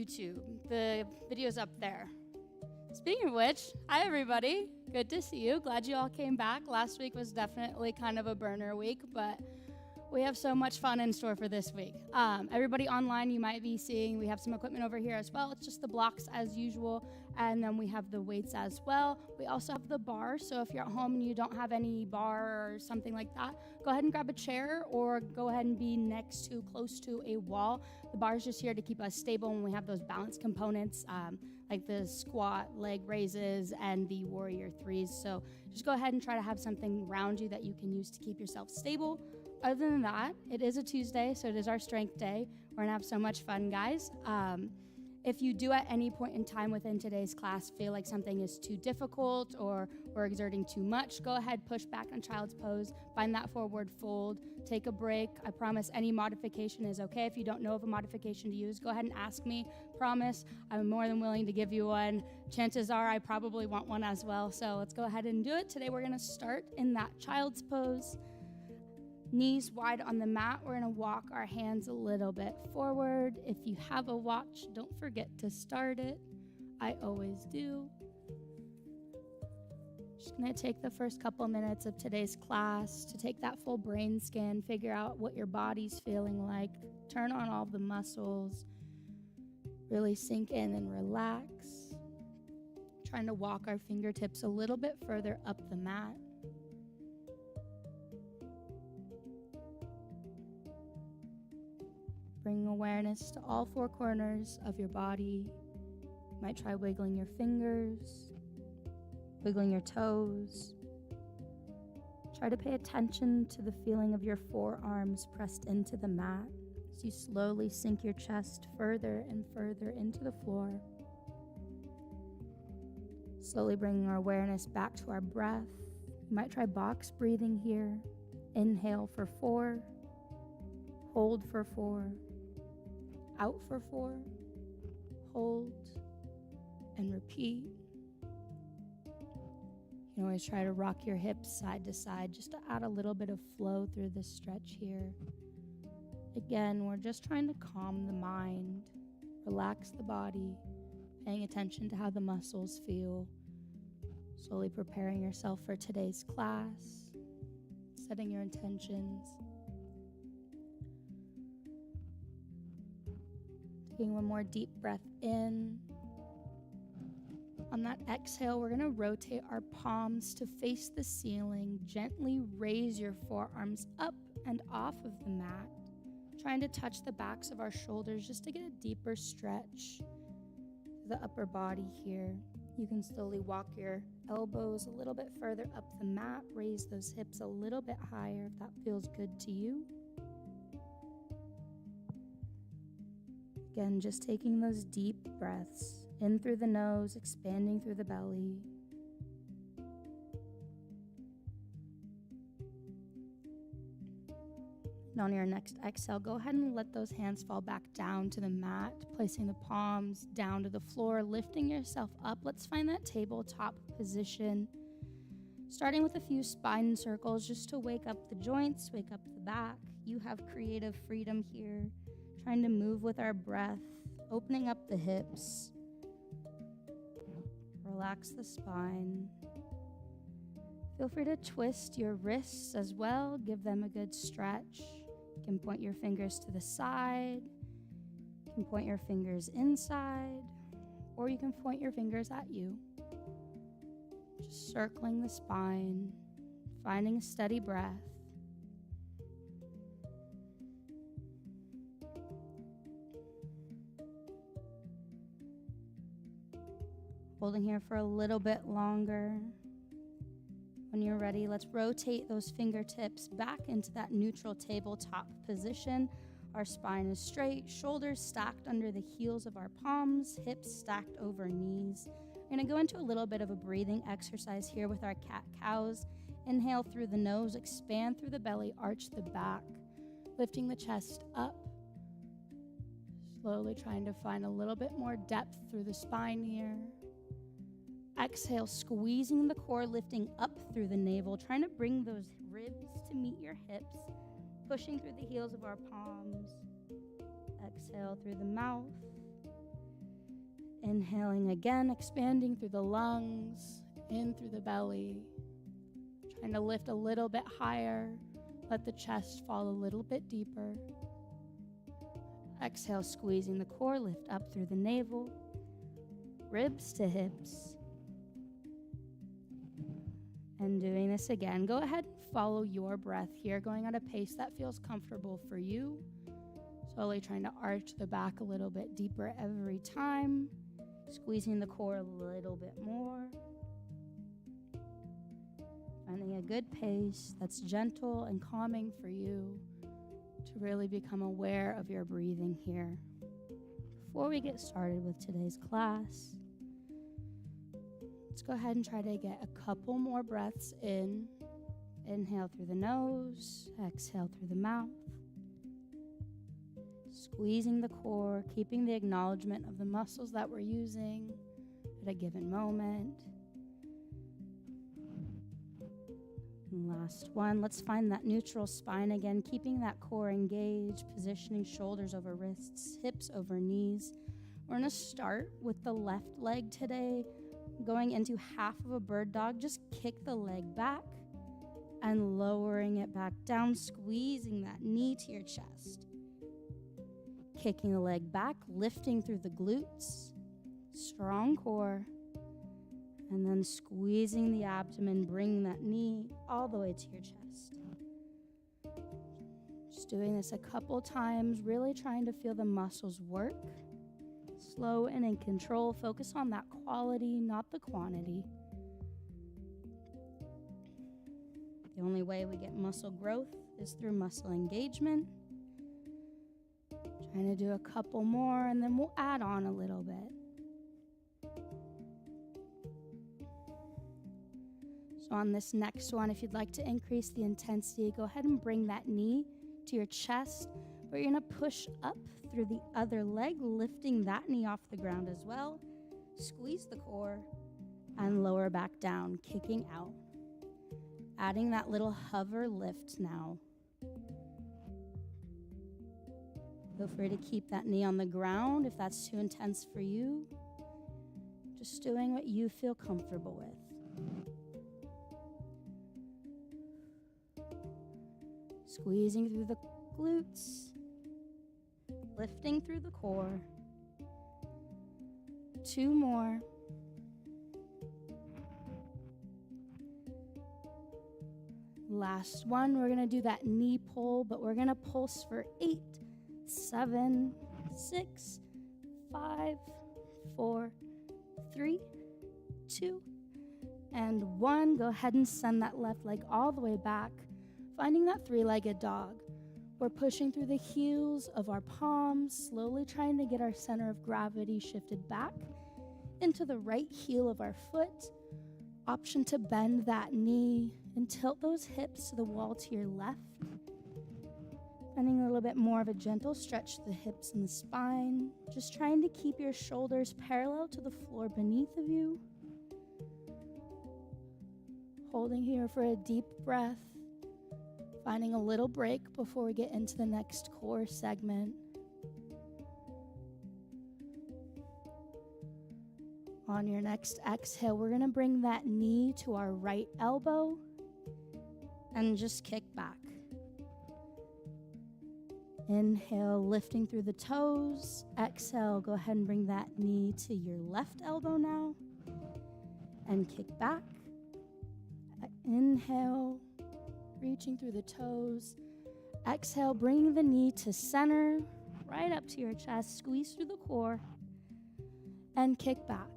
YouTube. The video's up there. Speaking of which, hi everybody. Good to see you. Glad you all came back. Last week was definitely kind of a burner week, but we have so much fun in store for this week. Everybody online, you might be seeing, we have some equipment over here as well. It's just the blocks as usual, and then we have the weights as well. We also have the bar, so if you're at home and you don't have any bar or something like that, go ahead and grab a chair or go ahead and be close to a wall. The bar is just here to keep us stable when we have those balance components, like the squat, leg raises, and the warrior threes. So just go ahead and try to have something around you that you can use to keep yourself stable. Other than that, it is a Tuesday, so it is our strength day. We're going to have so much fun, guys. If you do at any point in time within today's class feel like something is too difficult or we're exerting too much, go ahead, push back on child's pose, find that forward fold, take a break. I promise any modification is okay. If you don't know of a modification to use, go ahead and ask me. Promise, I'm more than willing to give you one. Chances are I probably want one as well, so let's go ahead and do it. Today we're going to start in that child's pose. Knees wide on the mat. We're going to walk our hands a little bit forward. If you have a watch, don't forget to start it. I always do. Just going to take the first couple minutes of today's class to take that full brain scan, figure out what your body's feeling like, turn on all the muscles, really sink in and relax. Trying to walk our fingertips a little bit further up the mat. Bring awareness to all four corners of your body. You might try wiggling your fingers, wiggling your toes. Try to pay attention to the feeling of your forearms pressed into the mat as you slowly sink your chest further and further into the floor. Slowly bringing our awareness back to our breath. You might try box breathing here. Inhale for 4, hold for 4. Out for 4, hold, and repeat. You can always try to rock your hips side to side just to add a little bit of flow through this stretch here. Again, we're just trying to calm the mind, relax the body, paying attention to how the muscles feel, slowly preparing yourself for today's class, setting your intentions. Taking one more deep breath in. On that exhale, we're going to rotate our palms to face the ceiling. Gently raise your forearms up and off of the mat, trying to touch the backs of our shoulders just to get a deeper stretch to the upper body here. You can slowly walk your elbows a little bit further up the mat, raise those hips a little bit higher if that feels good to you. Again, just taking those deep breaths in through the nose, expanding through the belly. And on your next exhale, go ahead and let those hands fall back down to the mat, placing the palms down to the floor, lifting yourself up. Let's find that tabletop position. Starting with a few spine circles just to wake up the joints, wake up the back. You have creative freedom here. Trying to move with our breath, opening up the hips. Relax the spine. Feel free to twist your wrists as well. Give them a good stretch. You can point your fingers to the side. You can point your fingers inside. Or you can point your fingers at you. Just circling the spine, finding a steady breath. Holding here for a little bit longer. When you're ready, let's rotate those fingertips back into that neutral tabletop position. Our spine is straight, shoulders stacked under the heels of our palms, hips stacked over knees. We're going to go into a little bit of a breathing exercise here with our cat-cows. Inhale through the nose, expand through the belly, arch the back, lifting the chest up. Slowly trying to find a little bit more depth through the spine here. Exhale, squeezing the core, lifting up through the navel, trying to bring those ribs to meet your hips, pushing through the heels of our palms. Exhale through the mouth. Inhaling again, expanding through the lungs, in through the belly. Trying to lift a little bit higher. Let the chest fall a little bit deeper. Exhale, squeezing the core, lift up through the navel, ribs to hips. And doing this again, go ahead and follow your breath here, going at a pace that feels comfortable for you. Slowly trying to arch the back a little bit deeper every time, squeezing the core a little bit more. Finding a good pace that's gentle and calming for you to really become aware of your breathing here. Before we get started with today's class, let's go ahead and try to get a couple more breaths in. Inhale through the nose, exhale through the mouth. Squeezing the core, keeping the acknowledgement of the muscles that we're using at a given moment. And last one, let's find that neutral spine again, keeping that core engaged, positioning shoulders over wrists, hips over knees. We're going to start with the left leg today, going into half of a bird dog. Just kick the leg back and lowering it back down, squeezing that knee to your chest. Kicking the leg back, lifting through the glutes, strong core, and then squeezing the abdomen, bringing that knee all the way to your chest. Just doing this a couple times, really trying to feel the muscles work. Slow and in control, focus on that quality, not the quantity. The only way we get muscle growth is through muscle engagement. Trying to do a couple more, and then we'll add on a little bit. So on this next one, if you'd like to increase the intensity, go ahead and bring that knee to your chest, but you're going to push up through the other leg, lifting that knee off the ground as well. Squeeze the core and lower back down, kicking out. Adding that little hover lift now. Feel free to keep that knee on the ground if that's too intense for you. Just doing what you feel comfortable with. Squeezing through the glutes. Lifting through the core. 2 more. Last one, we're going to do that knee pull, but we're going to pulse for 8, 7, 6, 5, 4, 3, 2, and 1. Go ahead and send that left leg all the way back, finding that 3-legged dog. We're pushing through the heels of our palms, slowly trying to get our center of gravity shifted back into the right heel of our foot. Option to bend that knee and tilt those hips to the wall to your left. Finding a little bit more of a gentle stretch to the hips and the spine. Just trying to keep your shoulders parallel to the floor beneath of you. Holding here for a deep breath. Finding a little break before we get into the next core segment. On your next exhale, we're going to bring that knee to our right elbow and just kick back. Inhale, lifting through the toes. Exhale, go ahead and bring that knee to your left elbow now and kick back. Inhale, reaching through the toes. Exhale, bring the knee to center, right up to your chest. Squeeze through the core and kick back.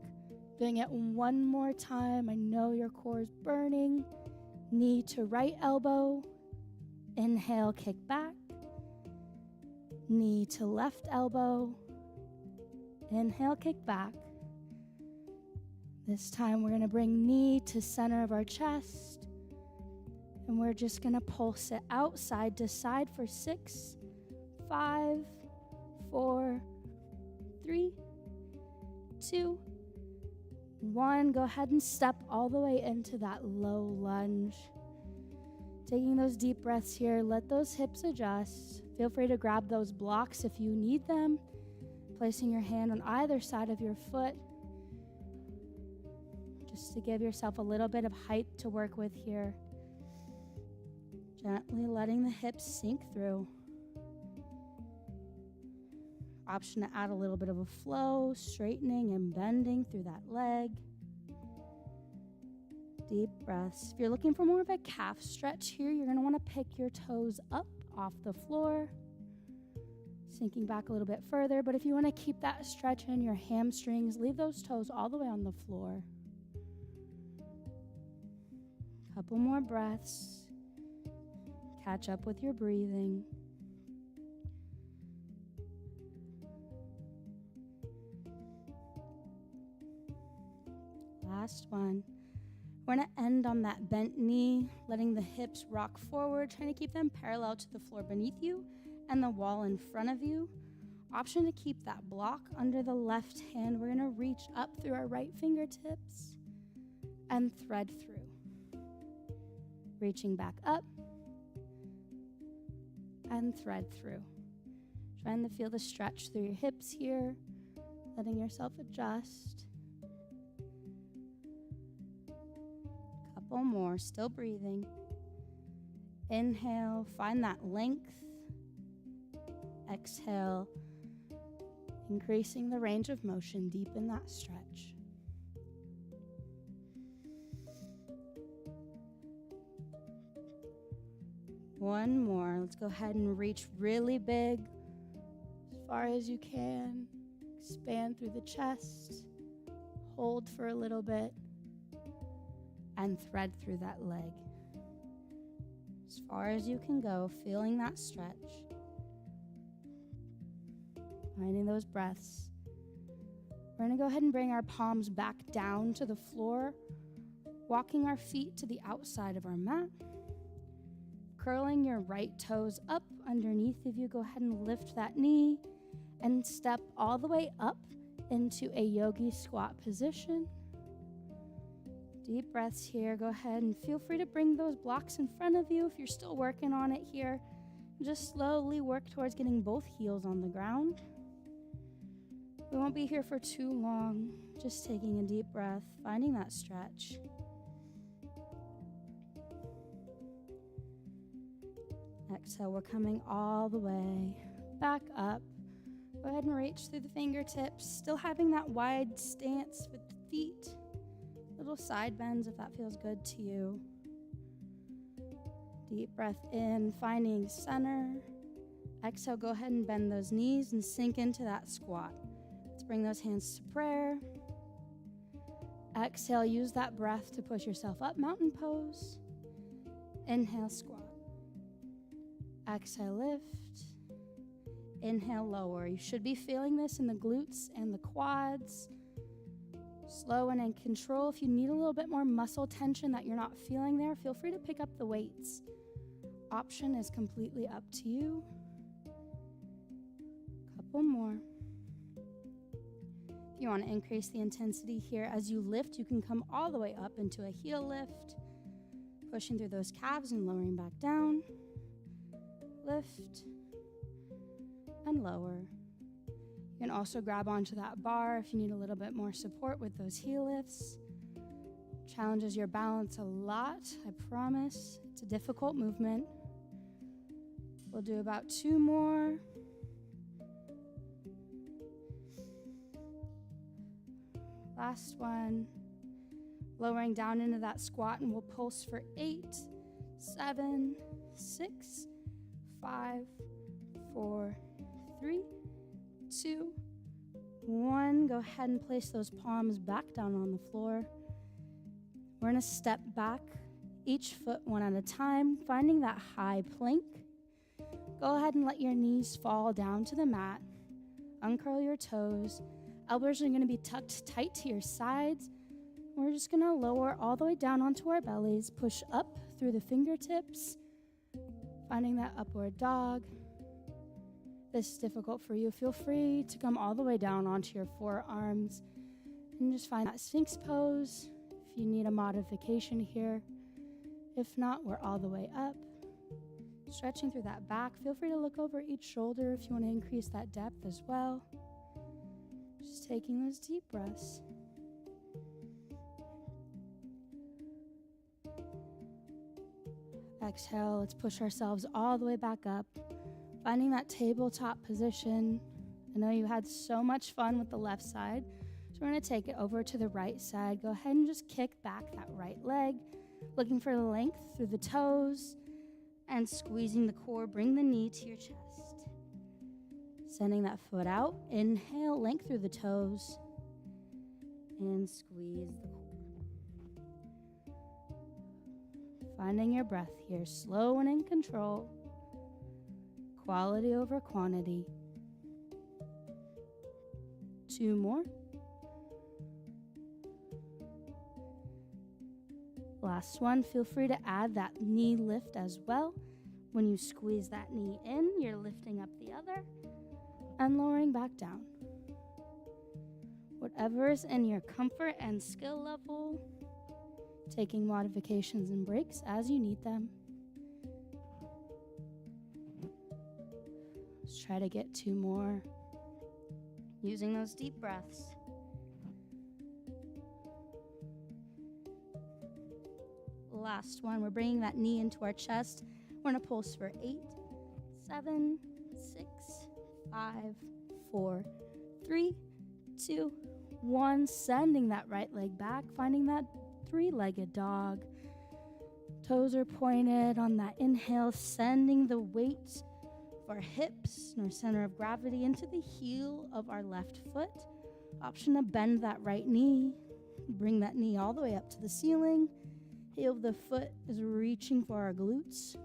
Doing it one more time. I know your core is burning. Knee to right elbow. Inhale, kick back. Knee to left elbow. Inhale, kick back. This time we're going to bring knee to center of our chest. And we're just going to pulse it out side to side for 6, 5, 4, 3, 2, 1. Go ahead and step all the way into that low lunge. Taking those deep breaths here. Let those hips adjust. Feel free to grab those blocks if you need them. Placing your hand on either side of your foot, just to give yourself a little bit of height to work with here. Gently letting the hips sink through. Option to add a little bit of a flow, straightening and bending through that leg. Deep breaths. If you're looking for more of a calf stretch here, you're going to want to pick your toes up off the floor, sinking back a little bit further. But if you want to keep that stretch in your hamstrings, leave those toes all the way on the floor. Couple more breaths. Catch up with your breathing. Last one. We're going to end on that bent knee, letting the hips rock forward, trying to keep them parallel to the floor beneath you and the wall in front of you. Option to keep that block under the left hand. We're going to reach up through our right fingertips and thread through. Reaching back up and thread through. Trying to feel the stretch through your hips here, letting yourself adjust. Couple more, still breathing. Inhale, find that length. Exhale, increasing the range of motion, deepen that stretch. One more. Let's go ahead and reach really big, as far as you can. Expand through the chest. Hold for a little bit. And thread through that leg. As far as you can go, feeling that stretch. Finding those breaths. We're going to go ahead and bring our palms back down to the floor, walking our feet to the outside of our mat. Curling your right toes up underneath of you. Go ahead and lift that knee and step all the way up into a yogi squat position. Deep breaths here. Go ahead and feel free to bring those blocks in front of you if you're still working on it here. Just slowly work towards getting both heels on the ground. We won't be here for too long. Just taking a deep breath, finding that stretch. Exhale, we're coming all the way back up. Go ahead and reach through the fingertips, still having that wide stance with the feet. Little side bends if that feels good to you. Deep breath in, finding center. Exhale, go ahead and bend those knees and sink into that squat. Let's bring those hands to prayer. Exhale, use that breath to push yourself up, mountain pose. Inhale, squat. Exhale, lift. Inhale, lower. You should be feeling this in the glutes and the quads. Slow and in control. If you need a little bit more muscle tension that you're not feeling there, feel free to pick up the weights. Option is completely up to you. Couple more. If you want to increase the intensity here, as you lift, you can come all the way up into a heel lift, pushing through those calves and lowering back down. Lift and lower. You can also grab onto that bar if you need a little bit more support with those heel lifts. Challenges your balance a lot, I promise. It's a difficult movement. We'll do about 2 more. Last one. Lowering down into that squat, and we'll pulse for 8, 7, 6, 5, 4, 3, 2, 1. Go ahead and place those palms back down on the floor. We're going to step back, each foot one at a time, finding that high plank. Go ahead and let your knees fall down to the mat. Uncurl your toes. Elbows are going to be tucked tight to your sides. We're just going to lower all the way down onto our bellies, push up through the fingertips, finding that upward dog. If this is difficult for you, feel free to come all the way down onto your forearms and just find that Sphinx pose if you need a modification here. If not, we're all the way up. Stretching through that back. Feel free to look over each shoulder if you want to increase that depth as well. Taking those deep breaths. Exhale, let's push ourselves all the way back up, finding that tabletop position. I know you had so much fun with the left side, so we're going to take it over to the right side. Go ahead and just kick back that right leg, looking for length through the toes and squeezing the core. Bring the knee to your chest. Sending that foot out. Inhale, length through the toes and squeeze the core. Finding your breath here, slow and in control. Quality over quantity. 2 more. Last one, feel free to add that knee lift as well. When you squeeze that knee in, you're lifting up the other and lowering back down. Whatever is in your comfort and skill level, taking modifications and breaks as you need them. Let's try to get 2 more. Using those deep breaths. Last one, we're bringing that knee into our chest. We're going to pulse for 8, 7, 6, 5, 4, 3, 2, 1. Sending that right leg back, finding that 3-legged dog. Toes are pointed on that inhale, sending the weight of our hips and our center of gravity into the heel of our left foot. Option to bend that right knee. Bring that knee all the way up to the ceiling. Heel of the foot is reaching for our glutes.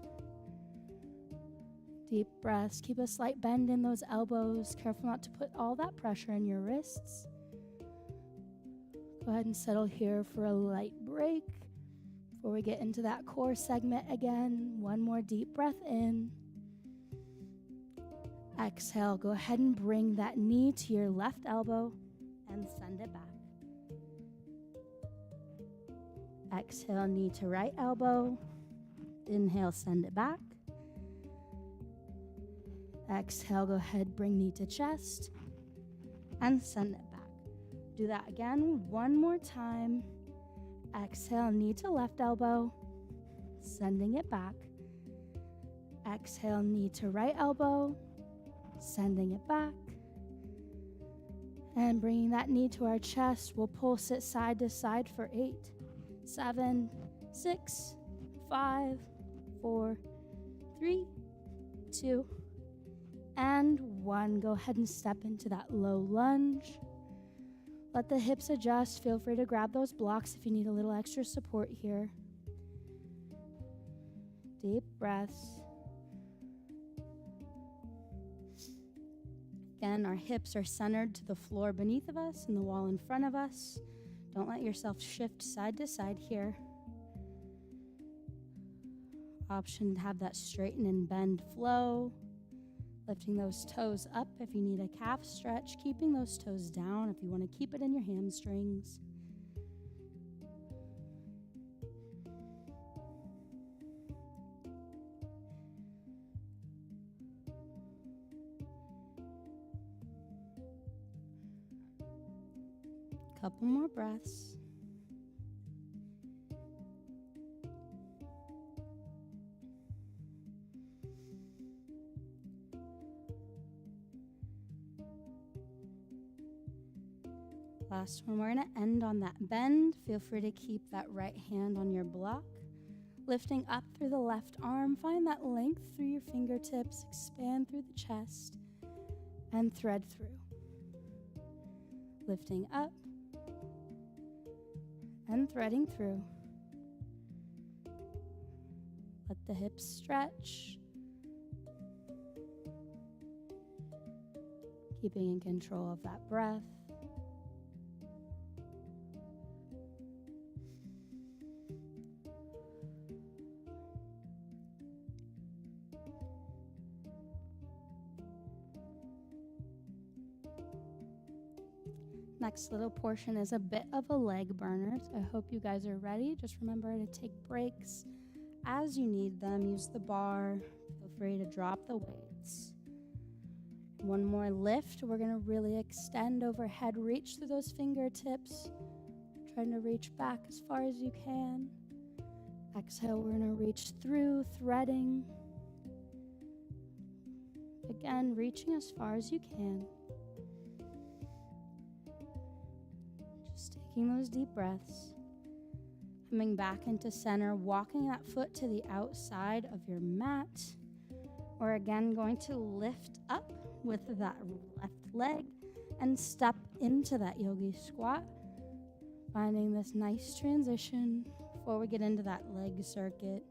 Deep breaths. Keep a slight bend in those elbows. Careful not to put all that pressure in your wrists. Go ahead and settle here for a light break before we get into that core segment again. 1 more deep breath in. Exhale, go ahead and bring that knee to your left elbow and send it back. Exhale, knee to right elbow. Inhale, send it back. Exhale, go ahead, bring knee to chest and send it back. Do that again 1 more time. Exhale, knee to left elbow, sending it back. Exhale, knee to right elbow, sending it back. And bringing that knee to our chest, we'll pulse it side to side for 8, 7, 6, 5, 4, 3, 2, and 1. Go ahead and step into that low lunge. Let the hips adjust. Feel free to grab those blocks if you need a little extra support here. Deep breaths. Again, our hips are centered to the floor beneath of us and the wall in front of us. Don't let yourself shift side to side here. Option to have that straighten and bend flow. Lifting those toes up if you need a calf stretch. Keeping those toes down if you want to keep it in your hamstrings. Couple more breaths. Last one, we're going to end on that bend. Feel free to keep that right hand on your block. Lifting up through the left arm, find that length through your fingertips, expand through the chest, and thread through. Lifting up and threading through. Let the hips stretch. Keeping in control of that breath. Next little portion is a bit of a leg burner, so I hope you guys are ready. Just remember to take breaks as you need them. Use the bar. Feel free to drop the weights. One more lift. We're going to really extend overhead. Reach through those fingertips. Trying to reach back as far as you can. Exhale, we're going to reach through, threading. Again, reaching as far as you can. Just taking those deep breaths. Coming back into center, walking that foot to the outside of your mat. We're again going to lift up with that left leg and step into that yogi squat. Finding this nice transition before we get into that leg circuit.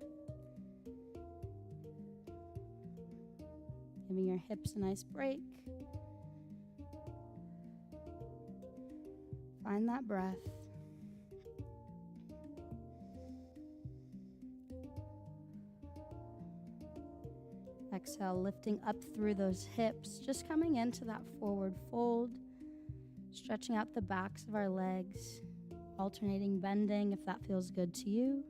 Giving your hips a nice break. Find that breath. Exhale, lifting up through those hips, just coming into that forward fold, stretching out the backs of our legs, alternating bending if that feels good to you.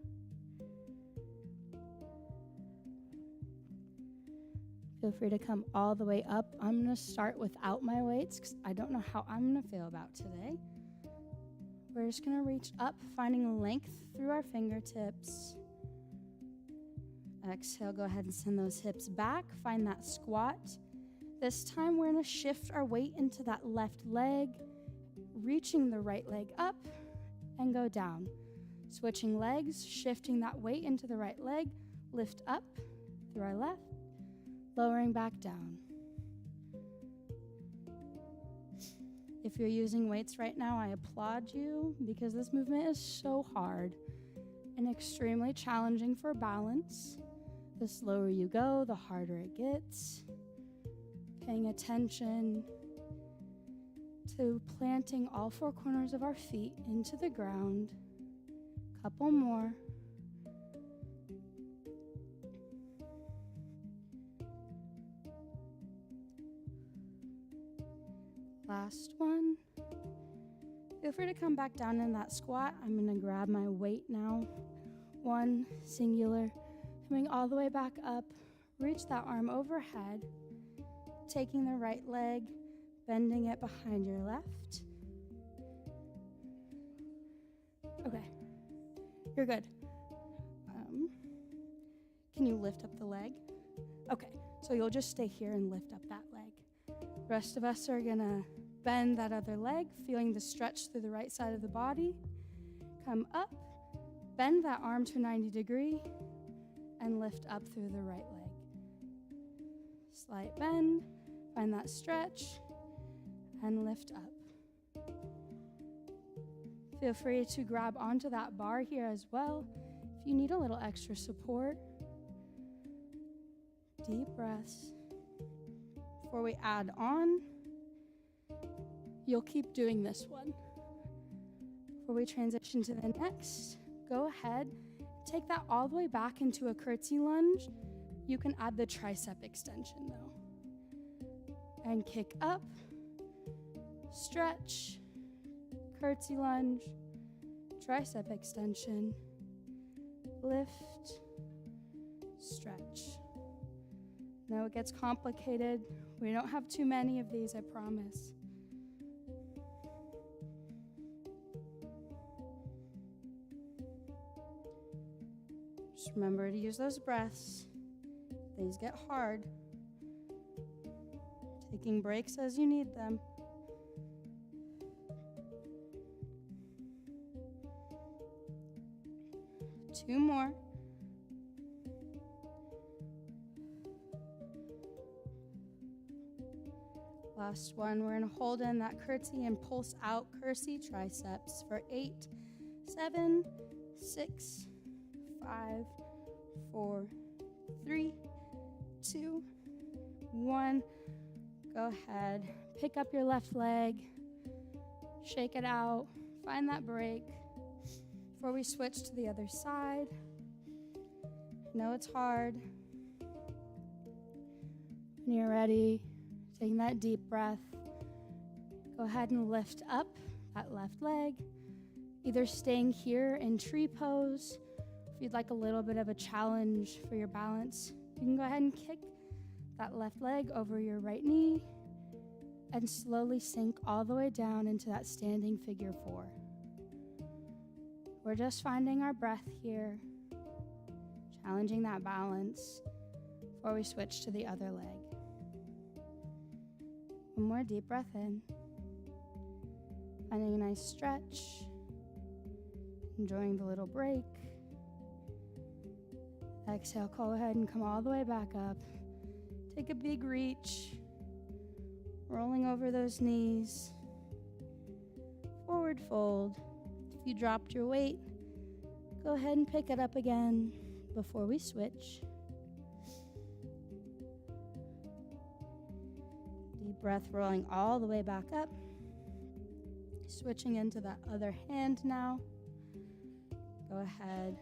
Feel free to come all the way up. I'm going to start without my weights because I don't know how I'm going to feel about today. We're just going to reach up, finding length through our fingertips. Exhale, go ahead and send those hips back. Find that squat. This time we're going to shift our weight into that left leg, reaching the right leg up and go down. Switching legs, shifting that weight into the right leg, lift up through our left, lowering back down. If you're using weights right now, I applaud you because this movement is so hard and extremely challenging for balance. The slower you go, the harder it gets. Paying attention to planting all four corners of our feet into the ground. Couple more. Last one. Feel free to come back down in that squat. I'm going to grab my weight now. One, singular. Coming all the way back up. Reach that arm overhead. Taking the right leg, bending it behind your left. Okay, you're good. Can you lift up the leg? Okay, so you'll just stay here and lift up that leg. The rest of us are gonna bend that other leg, feeling the stretch through the right side of the body. Come up, bend that arm to a 90 degree, and lift up through the right leg. Slight bend, find that stretch, and lift up. Feel free to grab onto that bar here as well if you need a little extra support. Deep breaths. Before we add on, you'll keep doing this one. Before we transition to the next, go ahead, take that all the way back into a curtsy lunge. You can add the tricep extension though. And kick up, stretch, curtsy lunge, tricep extension, lift, stretch. Now it gets complicated. We don't have too many of these, I promise. Just remember to use those breaths. These get hard. Taking breaks as you need them. Two more. Last one, we're going to hold in that curtsy and pulse out curtsy triceps for 8, 7, 6, 5, 4, 3, 2, 1. Go ahead, pick up your left leg, shake it out, find that break before we switch to the other side. I know it's hard. When you're ready, taking that deep breath, go ahead and lift up that left leg, either staying here in tree pose. If you'd like a little bit of a challenge for your balance, you can go ahead and kick that left leg over your right knee, and slowly sink all the way down into that standing figure 4. We're just finding our breath here, challenging that balance before we switch to the other leg. One more deep breath in, finding a nice stretch, enjoying the little break. Exhale, go ahead and come all the way back up. Take a big reach, rolling over those knees. Forward fold. If you dropped your weight, go ahead and pick it up again before we switch. Deep breath, rolling all the way back up. Switching into that other hand now. Go ahead,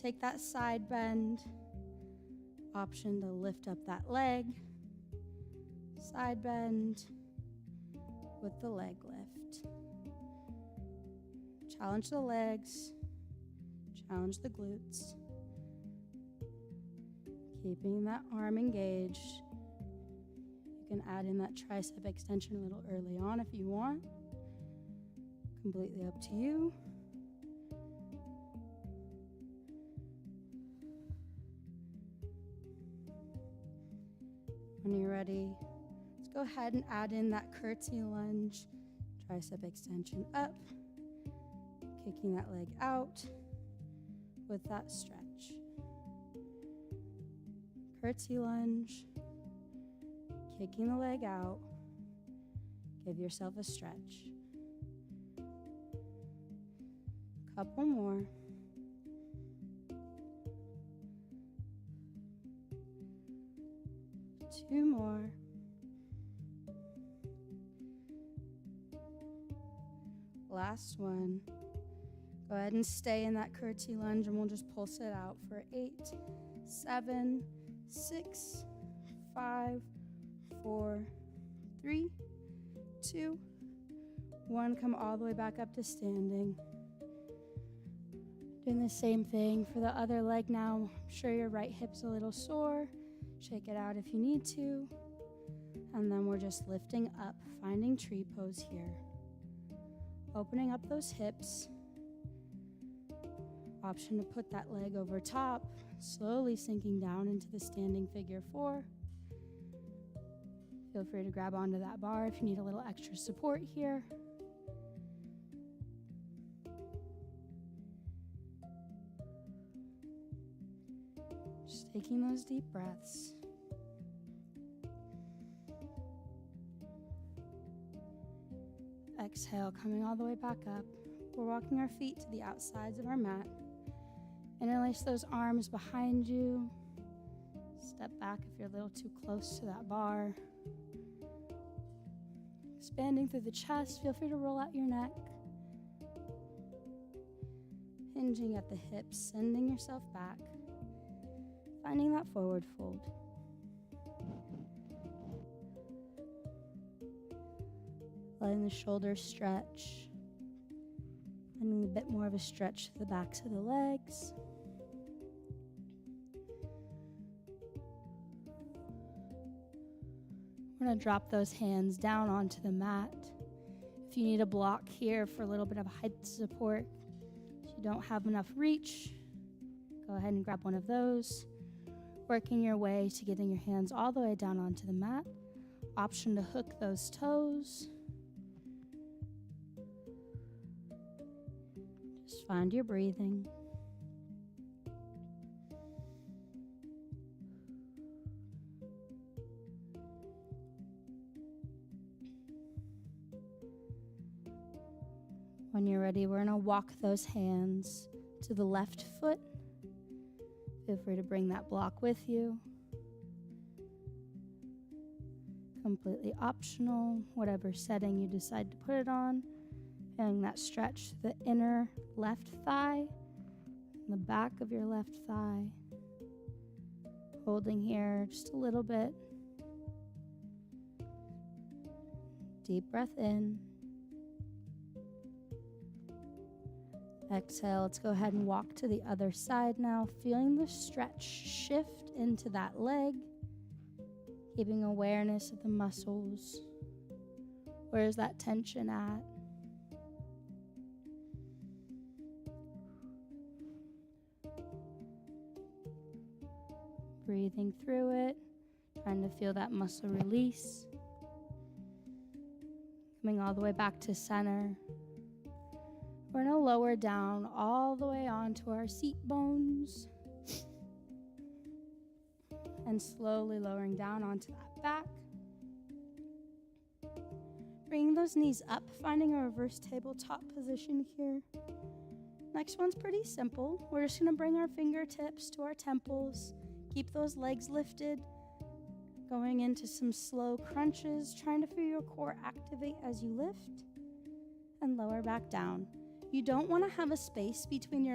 take that side bend. Option to lift up that leg. Side bend with the leg lift. Challenge the legs. Challenge the glutes. Keeping that arm engaged. You can add in that tricep extension a little early on if you want. Completely up to you. When you're ready, let's go ahead and add in that curtsy lunge, tricep extension up, kicking that leg out with that stretch. Curtsy lunge, kicking the leg out, give yourself a stretch. Couple more. Two more. Last one. Go ahead and stay in that curtsy lunge and we'll just pulse it out for 8, 7, 6, 5, 4, 3, 2, 1. Come all the way back up to standing. Doing the same thing for the other leg now. I'm sure your right hip's a little sore. Shake it out if you need to. And then we're just lifting up, finding tree pose here. Opening up those hips. Option to put that leg over top, slowly sinking down into the standing figure 4. Feel free to grab onto that bar if you need a little extra support here. Just taking those deep breaths. Exhale, coming all the way back up. We're walking our feet to the outsides of our mat. Interlace those arms behind you. Step back if you're a little too close to that bar. Expanding through the chest, feel free to roll out your neck. Hinging at the hips, sending yourself back. Finding that forward fold. Letting the shoulders stretch. Finding a bit more of a stretch to the backs of the legs. We're going to drop those hands down onto the mat. If you need a block here for a little bit of height support, if you don't have enough reach, go ahead and grab one of those. Working your way to getting your hands all the way down onto the mat. Option to hook those toes. Just find your breathing. When you're ready, we're going to walk those hands to the left foot. Feel free to bring that block with you. Completely optional, whatever setting you decide to put it on. Feeling that stretch to the inner left thigh, the back of your left thigh. Holding here just a little bit. Deep breath in. Exhale, let's go ahead and walk to the other side now, feeling the stretch shift into that leg, keeping awareness of the muscles. Where is that tension at? Breathing through it, trying to feel that muscle release. Coming all the way back to center. We're going to lower down all the way onto our seat bones. And slowly lowering down onto that back. Bringing those knees up, finding a reverse tabletop position here. Next one's pretty simple. We're just going to bring our fingertips to our temples. Keep those legs lifted. Going into some slow crunches, trying to feel your core activate as you lift. And lower back down. You don't want to have a space between your